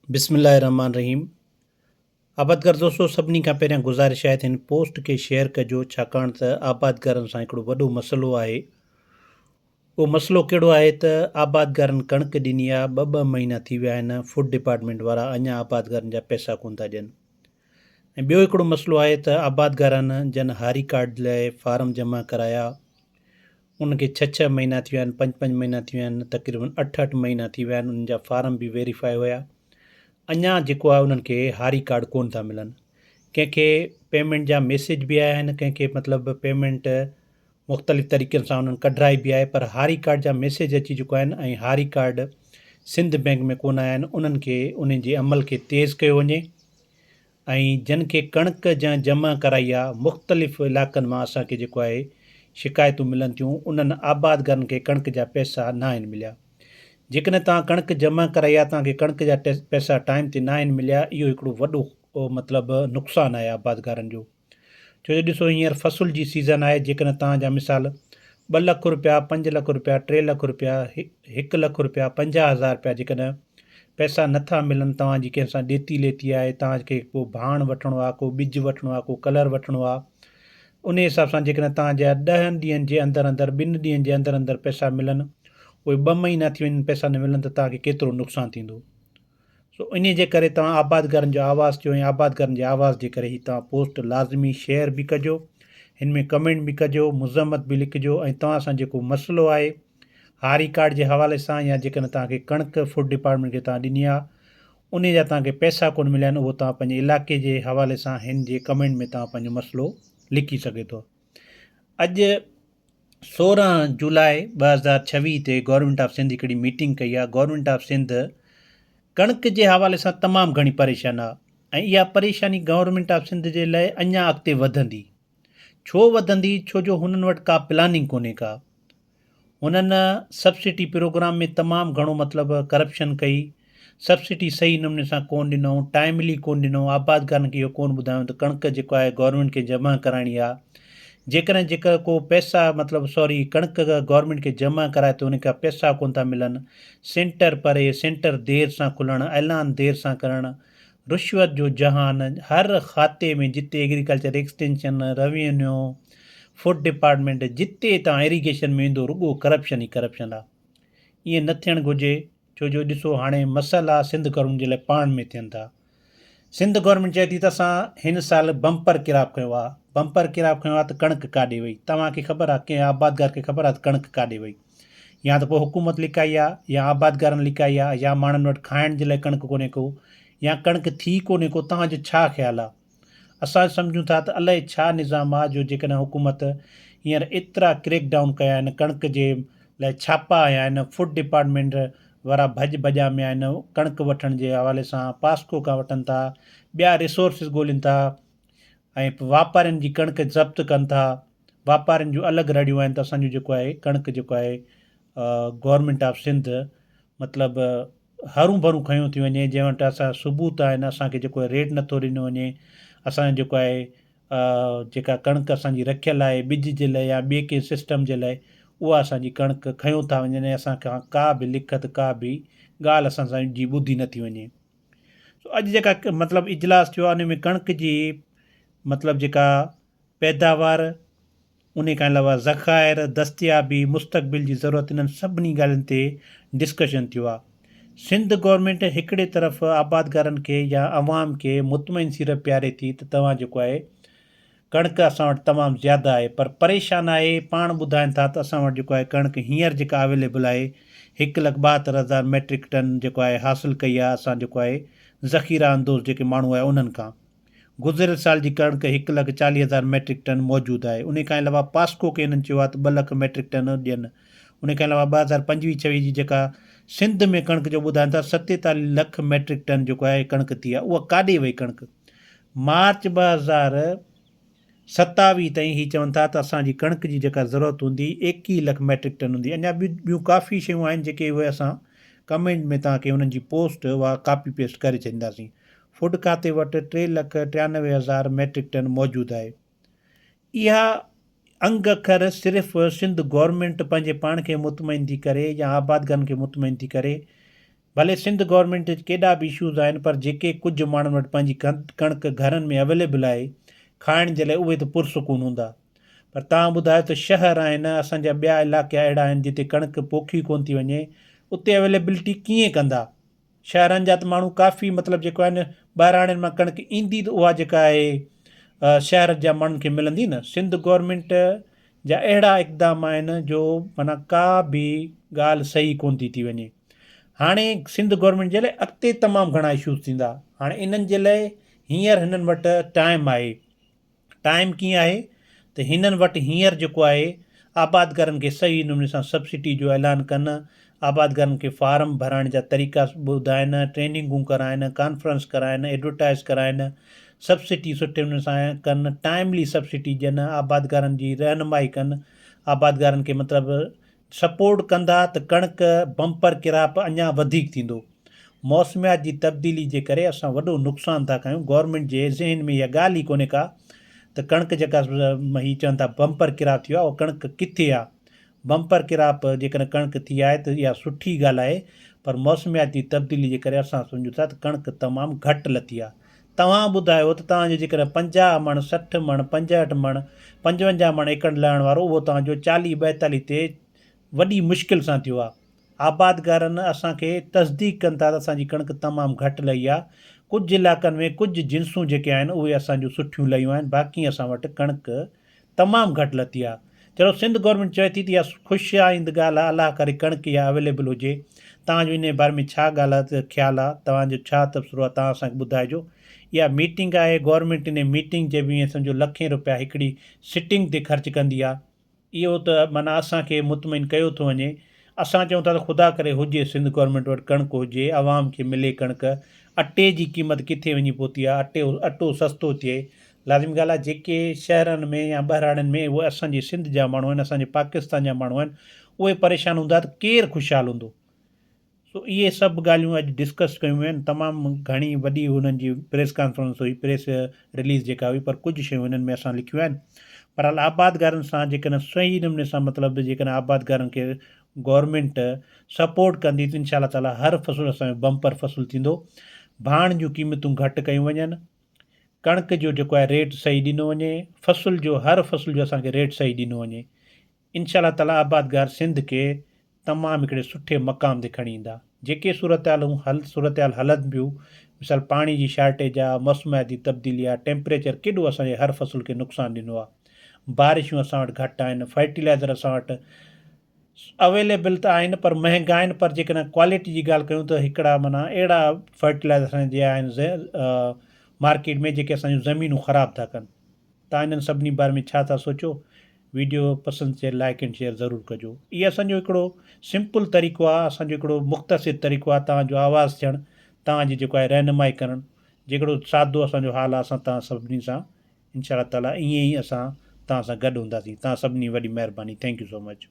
बिस्मिल्लाहिर्रहमानिर्रहीम। आबादगार दोस्तों, सभिनी खां पहिरियां गुज़ारिश आहे त हिन पोस्ट खे शेयर कजो, छाकाणि त आबादगारनि सां हिकिड़ो वॾो मसइलो आहे। उहो मसइलो कहिड़ो आहे त आबादगारनि कणिक ॾिनी आहे, ॿ महीना थी विया आहिनि, फूड डिपार्टमेंट वारा अञा आबादगारनि जा पैसा कोन था ॾियनि। ऐं ॿियो हिकिड़ो मसइलो आहे त आबादगारनि जन हारी कार्ड लाइ फार्म जमा कराया, उनखे 6 महीना थी विया आहिनि, 5 महीना थी विया आहिनि, तक़रीबन 8 महीना थी विया आहिनि, उन्हनि जा फार्म बि वेरीफाई हुया। अञा जेको आहे उन्हनि खे हारी कार्ड कोन था मिलनि। कंहिंखे पेमेंट जा मैसेज बि आया आहिनि, कंहिंखे मतिलबु पेमेंट मुख़्तलिफ़ तरीक़नि सां उन्हनि कढाई बि आहे, पर हारी कार्ड जा मैसेज अची चुका आहिनि ऐं हारी कार्ड सिंध बैंक में कोन आया आहिनि। उन्हनि खे उन जे अमल खे तेज़ कयो वञे ऐं जिन खे कणिक जा जमा कराई आहे, मुख़्तलिफ़ इलाइक़नि मां असांखे जेको आहे शिकायतूं मिलनि थियूं, उन्हनि आबादगारनि खे कणिक जा पैसा न आहिनि मिलिया। जेकॾहिं तव्हां कणिक जमा कराई आहे, तव्हांखे कणिक जा पैसा टाइम ते न आहिनि मिलिया, इहो हिकिड़ो वॾो मतिलबु नुक़सानु आहे आबादगारनि जो। छो जो ॾिसो, हींअर फ़सुल जी सीज़न आहे। जेकॾहिं तव्हांजा मिसाल 2 लख रुपया, 5 लख रुपया, 3 लख रुपया, 1 लख रुपया, 50,000 रुपया जेकॾहिं पैसा नथा मिलनि, तव्हांजी कंहिंसां ॾेती लेती आहे, तव्हांखे को भाण वठिणो आहे, को ॿिज वठिणो आहे, को कलर वठिणो आहे, उन हिसाब सां जेकॾहिं तव्हांजा 10 ॾींहंनि जे अंदरि 2 ॾींहंनि जे अंदरि पैसा मिलनि, उहे 2 महीना थी वञनि पैसा न मिलनि, त तव्हांखे केतिरो नुक़सानु थींदो। सो इन जे करे तव्हां आबादगारनि जो आवाज़ु थियो, ऐं आबादगारनि जे आवाज़ जे करे ई तव्हां पोस्ट लाज़मी शेयर बि कजो, हिन में कमेंट बि कजो, मुज़म्मत बि लिखिजो, ऐं तव्हां सां जेको मसइलो आहे हारी कार्ड जे हवाले सां, या जेकॾहिं तव्हांखे कणिक फूड डिपार्टमेंट खे तव्हां ॾिनी आहे, उन जा तव्हांखे पैसा कोन मिलिया आहिनि, उहो तव्हां पंहिंजे इलाइक़े जे हवाले सां हिन जे कमेंट में तव्हां पंहिंजो मसइलो लिखी सघे थो। अॼु 16 जुलाई 2026 ते गवर्नमेंट ऑफ सिंध हिकिड़ी मीटिंग कई आहे। गवर्नमेंट ऑफ सिंध कणिक जे हवाले सां तमामु घणी परेशान आहे, ऐं इहा परेशानी गवर्नमेंट ऑफ सिंध जे लाइ अञा अॻिते वधंदी। छो वधंदी? छो जो हुननि वटि का प्लानिंग कोन्हे का। हुननि सब्सिडी प्रोग्राम में तमामु घणो मतिलबु करप्शन कई, सब्सिडी सही नमूने सां कोन ॾिनऊं, टाइमली कोन ॾिनऊं, आबादगारनि खे इहो कोन ॿुधायूं त कणिक जेको आहे गवर्नमेंट खे जमा कराइणी आहे। जेकॾहिं जेका को पैसा मतिलबु कणिक गवर्नमेंट खे जमा कराए त उन खां पैसा कोन था मिलनि, सेंटर परे, सेंटर देरि सां खुलणु, ऐलान देरि सां करणु, रिश्वत जो जहान, हर खाते में जिते agriculture extension, revenue, food department, जिते तव्हां इरीगेशन में ईंदो, रुॻो करप्शन ई करप्शन आहे। ईअं न थियणु घुरिजे, छो जो ॾिसो हाणे मसइला सिंध गवर्नमेंट जे लाइ पाण में थियनि था। सिंध गवर्नमेंट चए थी त असां हिन साल बम्पर किराप कयो आहे। बम्पर किराप कयो आहे त कणिक काॾे वई? तव्हांखे ख़बर आहे, कंहिं आबादगार खे ख़बर आहे त कणिक काॾे वई? या त पोइ हुकूमत लिकाई आहे, या आबादगारनि लिकाई आहे, या माण्हुनि वटि खाइण जे लाइ कणिक कोन्हे को, या कणिक थी कोन्हे को। तव्हांजो छा ख़्यालु आहे? असां सम्झूं था त अलाए छा निज़ाम आहे जो जेकॾहिं हुकूमत हींअर एतिरा क्रैक डाउन कया आहिनि, कणिक जे लाइ छापा आया आहिनि, फूड डिपार्टमेंट वारा भॼ में आहिनि, कणिक वठण जे हवाले सां पास्को खां वठनि था, ॿिया रिसोर्सिस ॻोल्हिनि था, ऐं वापारियुनि जी कणिक ज़ब्त कनि था। वापारियुनि जूं अलॻि रड़ियूं आहिनि, त असांजो जेको आहे कणिक जेको आहे गवर्नमेंट ऑफ सिंध मतिलबु हरू भरू खयूं थी वञे, जंहिं वटि असां सबूत आहिनि, असांखे जेको आहे रेट नथो ॾिनो वञे, असांजो जेको आहे जेका कणिक असांजी रखियलु आहे ॿिज जे लाइ या ॿिए कंहिं सिस्टम जे लाइ, उहा असांजी कणिक खयूं था वञनि, ऐं असांखां का बि लिखत, का बि ॻाल्हि असां जी ॿुधी नथी वञे। सो अॼु जेका मतिलबु इजलास थियो आहे, उन में कणिक जी मतिलबु जेका पैदावार, उन खां अलावा ज़ख़ाइर, दस्तियाबी, मुस्तक़बिल जी ज़रूरत, इन्हनि सभिनी ॻाल्हियुनि ते डिस्कशन थियो आहे। सिंध गवर्नमेंट हिकिड़े तरफ़ आबादगारनि खे या अवाम खे मुतमइन सीरत पियारे थी त तव्हां जेको आहे कणिक असां वटि तमामु ज़्यादा आहे, पर परेशान आहे। पाण ॿुधाइनि था त असां वटि जेको आहे कणिक हींअर जेका अवेलेबल आहे 1,72,000 मैट्रिक टन जेको आहे हासिलु कई आहे असां जेको आहे ज़ख़ीरा अंदोज़ जेके माण्हू आहे उन्हनि खां। गुज़िरियल साल जी कणिक 1,40,000 मैट्रिक टन मौजूदु आहे। उन खां अलावा पास्को खे हिननि चयो आहे त 2 लख मैट्रिक टन ॾियनि। उन खां अलावा 2025-26 जी जेका सिंध में कणिक जो ॿुधाइनि था 47 लख मैट्रिक टन जेको आहे कणिक थी आहे, उहा काॾे वई कणिक? मार्च 2027 ताईं ही चवनि था त असांजी कणिक जी जेका ज़रूरत हूंदी 21 लख मैट्रिक टन हूंदी। अञा ॿियूं काफ़ी शयूं आहिनि जेके उहे असां कमेंट में तव्हांखे हुननि जी पोस्ट उहा कॉपी पेस्ट करे छॾींदासीं। फूड खाते वटि 3,93,000 मैट्रिक टन मौजूदु आहे। इहा अंग अखर सिर्फ़ु सिंध गवर्नमेंट पंहिंजे पाण खे मुतमइन थी करे या आबादगारनि खे मुतमइन थी करे भले सिंध गवर्नमेंट केॾा बि इशूज़ आहिनि पर जेके कुझु माण्हुनि वटि पंहिंजी कणिक घरनि में अवेलेबल आहे खाइण जे लाइ उहे त पुरसुकून हूंदा। पर तव्हां ॿुधायो त शहर आहिनि, असांजा ॿिया इलाइक़ा अहिड़ा आहिनि जिते कणिक पोखी कोन थी वञे, उते अवेलेबिलिटी कीअं कंदा? शहरनि जा त माण्हू काफ़ी मतिलबु जेको आहे न ॿाहिराणियुनि मां कणिक ईंदी त उहा जेका आहे शहर जा माण्हुनि खे मिलंदी न। सिंध गवर्नमेंट जा अहिड़ा इक़दाम आहिनि जो माना का बि ॻाल्हि सही कोन थी वञे। हाणे सिंध गवर्नमेंट जे लाइ अॻिते तमामु घणा इशूज़ थींदा। हाणे इन्हनि जे लाइ हींअर हिननि वटि टाइम आहे। टाइम कीअं आहे त हिननि वटि हींअर जेको आहे आबादगारनि खे सही नमूने सां सब्सिडी जो ऐलान कनि, आबादगारनि खे फार्म भराइण जा तरीक़ा ॿुधाइनि, ट्रेनिंगूं कराइनि, कॉन्फ्रेंस कराइनि, एडवर्टाइज़ कराइनि, सब्सिडी सुठे नमूने सां कनि, टाइमली सब्सिडी ॾियनि, आबादगारनि जी रहनुमाई कनि, आबादगारनि खे मतिलबु सपोर्ट कंदा त कणिक बम्पर किराप अञा वधीक थींदो। मौसमियात जी तब्दीली जे करे असां वॾो नुक़सानु था कयूं। गवर्नमेंट जे ज़हन में इहा ॻाल्हि ई कोन्हे का त कणिक जेका हीअ चवनि था बम्पर किराप थियो आहे, उहा कणिक किथे आहे। बम्पर किराप जेकॾहिं कणिक थी आहे त इहा सुठी ॻाल्हि आहे, पर मौसमियात जी तब्दीली जे करे असां सम्झूं था त कणिक तमामु घटि लथी आहे। तव्हां ॿुधायो त तव्हांजो जेकॾहिं 50 मण 60 मण 65 मण 55 मण एकड़ लहण वारो, उहो तव्हांजो 40-42 ते वॾी मुश्किल सां थियो आहे। आबादगारनि असांखे तस्दीक कनि था त असांजी कणिक तमामु घटि लही आहे। कुझु इलाइक़नि में कुझु जिन्सूं जेके आहिनि उहे असांजूं सुठियूं लहियूं आहिनि, बाक़ी असां वटि कणिक तमामु घटि लथी आहे। चलो सिंध गवर्नमेंट चए थी त इहा ख़ुशि आईंद ॻाल्हि आहे, अलाह करे कणिक इहा अवेलेबल हुजे। तव्हांजो इन जे बारे में छा ॻाल्हि आहे, ख़्यालु आहे, तव्हांजो छा तबसरो आहे, तव्हां असांखे ॿुधाइजो। इहा मीटिंग आहे, गवर्नमेंट इन मीटिंग जे बि सम्झो लखें रुपया हिकिड़ी सिटिंग ते ख़र्चु कंदी आहे। इहो त माना असांखे मुतमिन कयो थो वञे। असां चऊं था त ख़ुदा करे हुजे सिंध गवर्नमेंट वटि कणिक हुजे, आवाम खे मिले कणिक। अटे जी क़ीमत किथे वञी पहुती आहे, अटो सस्तो थिए। लाज़िमी ॻाल्हि आहे, जेके शहरनि में या ॿाहिराणियुनि में उहे असांजे सिंध जा माण्हू आहिनि, असांजे पाकिस्तान जा माण्हू आहिनि, उहे परेशान हूंदा त केरु ख़ुशहाल हूंदो? सो इहे सभु ॻाल्हियूं अॼु डिस्कस कयूं आहिनि। तमामु घणी वॾी हुननि जी प्रेस कॉन्फ्रेंस हुई, प्रेस रिलीज़ जेका हुई, पर कुझु शयूं हिननि में असां लिखियूं आहिनि। पर हाल आबादगारनि सां जेकॾहिं सही नमूने सां मतिलबु जेकॾहिं आबादगारनि खे गवर्नमेंट सपोर्ट कंदी त इंशा ताला हर फ़सुलु असांजो बम्पर फ़सुलु थींदो। भाण जूं क़ीमतूं घटि कयूं वञनि, कणिक जो जेको आहे रेट सही ॾिनो वञे, फ़सुल जो हर फ़सुल जो असांखे रेट सही ॾिनो वञे। इंशा ताला आबादगार सिंध खे तमामु हिकिड़े सुठे मक़ाम ते खणी ईंदा। जेके सूरत हाल हलनि पियूं, मिसाल पाणी जी शार्टेज आहे, मौसमियात जी तब्दीली आहे, टेम्परेचर केॾो असांजे हर फ़सुल खे नुक़सानु ॾिनो आहे। बारिशूं असां वटि घटि आहिनि, फर्टिलाइज़र असां वटि अवेलेबल त आहिनि पर महांगा आहिनि। पर जेकॾहिं क्वालिटी जी ॻाल्हि कयूं त हिकिड़ा माना अहिड़ा फर्टिलाइज़र जे आहिनि मार्केट में जेके असांजूं ज़मीनूं ख़राबु था कनि। तव्हां इन्हनि सभिनी बारे में छा था सोचो? वीडियो पसंदि थिए लाइक एंड शेयर ज़रूरु कजो। इहो असांजो हिकिड़ो सिंपल तरीक़ो आहे, असांजो हिकिड़ो मुख़्तसिर तरीक़ो आहे तव्हांजो आवाज़ु थियणु, तव्हांजी जेको आहे रहनुमाई करणु। जेकॾो सादो असांजो हाल आहे, असां तव्हां सभिनी सां इंशा ताला ईअं ई असां तव्हां सां गॾु हूंदासीं। तव्हां सभिनी वॾी महिरबानी। Thank you so much.